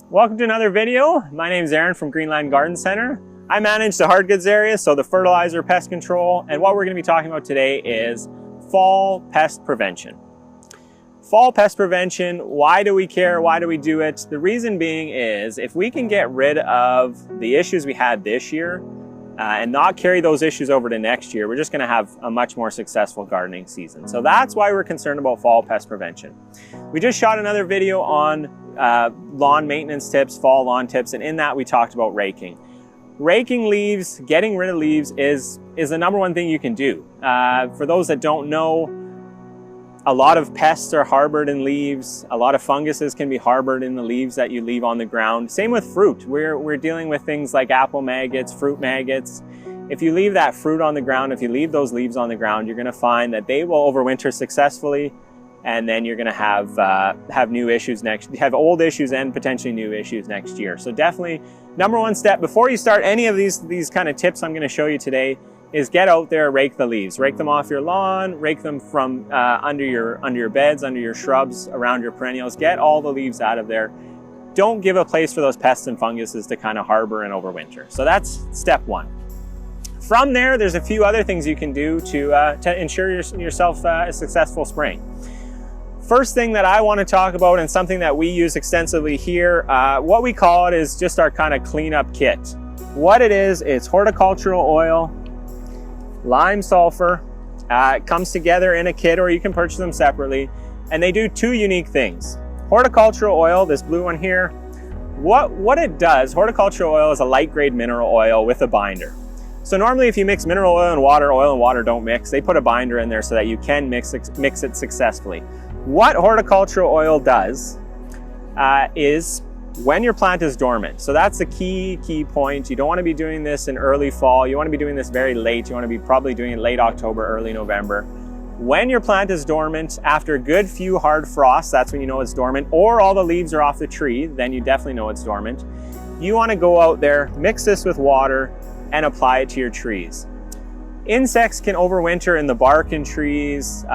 Welcome to another video. My name is Aaron from Greenland Garden Center. I manage the hard goods area, so the fertilizer, pest control, and what we're going to be talking about today is fall pest prevention. Fall pest prevention, why do we care? Why do we do it? The reason being is if we can get rid of the issues we had this year and not carry those issues over to next year, we're just going to have a much more successful gardening season. So that's why we're concerned about fall pest prevention. We just shot another video on lawn maintenance tips, fall lawn tips, and in that we talked about raking. Raking leaves, getting rid of leaves is the number one thing you can do. For those that don't know, a lot of pests are harbored in leaves. A lot of funguses can be harbored in the leaves that you leave on the ground. Same with fruit. We're dealing with things like apple maggots, fruit maggots. If you leave that fruit on the ground, if you leave those leaves on the ground, you're going to find that they will overwinter successfully, and then you're going to have new issues have old issues and potentially new issues next year. So definitely, number one step before you start any of these kind of tips I'm going to show you today is get out there, rake the leaves. Rake them off your lawn, rake them from under your beds, under your shrubs, around your perennials. Get all the leaves out of there. Don't give a place for those pests and funguses to kind of harbor and overwinter. So that's step one. From there, there's a few other things you can do to ensure yourself a successful spring. First thing that I want to talk about, and something that we use extensively here, what we call it is just our kind of cleanup kit. What it is, it's horticultural oil, lime sulfur. It comes together in a kit, or you can purchase them separately, and they do two unique things. Horticultural oil, this blue one here, what it does, horticultural oil is a light grade mineral oil with a binder. So normally if you mix mineral oil and water don't mix. They put a binder in there so that you can mix it successfully. What horticultural oil does is when your plant is dormant. So that's the key point. You don't want to be doing this in early fall. You want to be doing this very late. You want to be probably doing it late October, early November. When your plant is dormant, after a good few hard frosts, that's when you know it's dormant, or all the leaves are off the tree, then you definitely know it's dormant. You want to go out there, mix this with water, and apply it to your trees. Insects can overwinter in the bark in trees,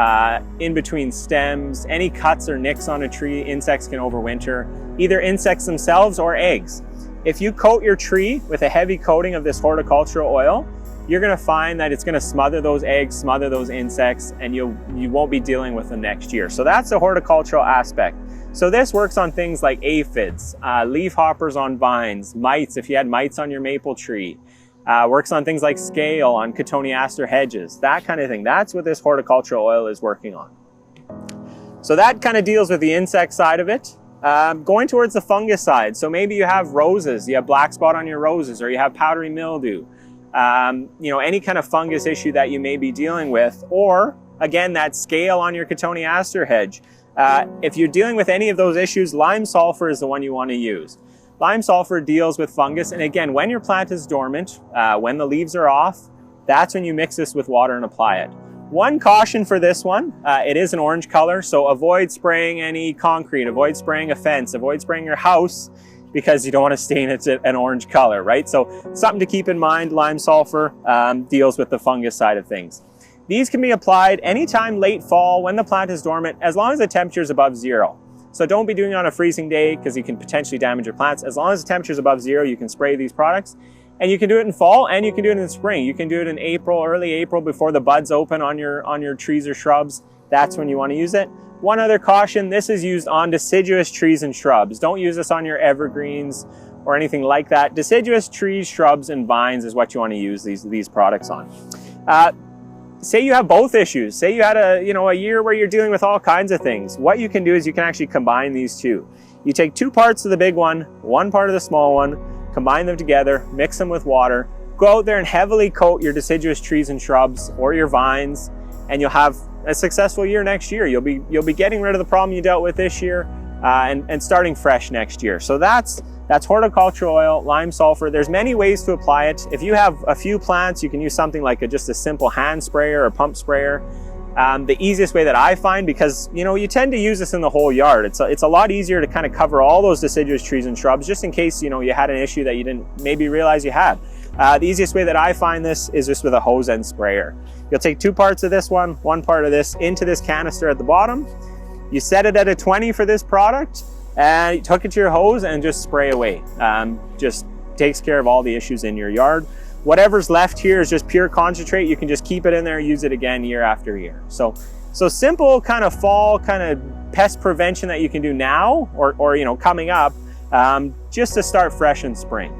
in between stems. Any cuts or nicks on a tree, insects can overwinter. Either insects themselves or eggs. If you coat your tree with a heavy coating of this horticultural oil, you're going to find that it's going to smother those eggs, smother those insects, and you won't be dealing with them next year. So that's the horticultural aspect. So this works on things like aphids, leaf hoppers on vines, mites, if you had mites on your maple tree. Works on things like scale on cotoneaster hedges, that kind of thing. That's what this horticultural oil is working on. So that kind of deals with the insect side of it. Going towards the fungus side, so maybe you have roses, you have black spot on your roses, or you have powdery mildew, any kind of fungus issue that you may be dealing with, or again, that scale on your cotoneaster hedge. If you're dealing with any of those issues, lime sulfur is the one you want to use. Lime sulfur deals with fungus, and again, when your plant is dormant, when the leaves are off, that's when you mix this with water and apply it. One caution for this one, it is an orange color, so avoid spraying any concrete, avoid spraying a fence, avoid spraying your house, because you don't want to stain it an orange color, right? So something to keep in mind, lime sulfur deals with the fungus side of things. These can be applied anytime late fall when the plant is dormant, as long as the temperature is above 0. So don't be doing it on a freezing day because you can potentially damage your plants. As long as the temperature is above 0, you can spray these products. And you can do it in fall, and you can do it in spring. You can do it in April, early April, before the buds open on your trees or shrubs. That's when you want to use it. One other caution, this is used on deciduous trees and shrubs. Don't use this on your evergreens or anything like that. Deciduous trees, shrubs, and vines is what you want to use these products on. Say you have both issues. Say you had a year where you're dealing with all kinds of things. What you can do is you can actually combine these two. You take 2 parts of the big one part of the small one, combine them together, mix them with water, go out there and heavily coat your deciduous trees and shrubs or your vines, and you'll have a successful year next year. You'll be getting rid of the problem you dealt with this year and starting fresh next year. So that's horticultural oil, lime sulfur. There's many ways to apply it. If you have a few plants, you can use something like just a simple hand sprayer or pump sprayer. The easiest way that I find, because you tend to use this in the whole yard, it's a lot easier to kind of cover all those deciduous trees and shrubs, just in case you had an issue that you didn't maybe realize you had. The easiest way that I find this is just with a hose end sprayer. You'll take 2 parts of this one part of this into this canister at the bottom. You set it at a 20 for this product. and you hook it to your hose and just spray away. Just takes care of all the issues in your yard. Whatever's left here is just pure concentrate. You can just keep it in there, use it again year after year. So simple kind of fall kind of pest prevention that you can do now or you know, coming up, just to start fresh in spring.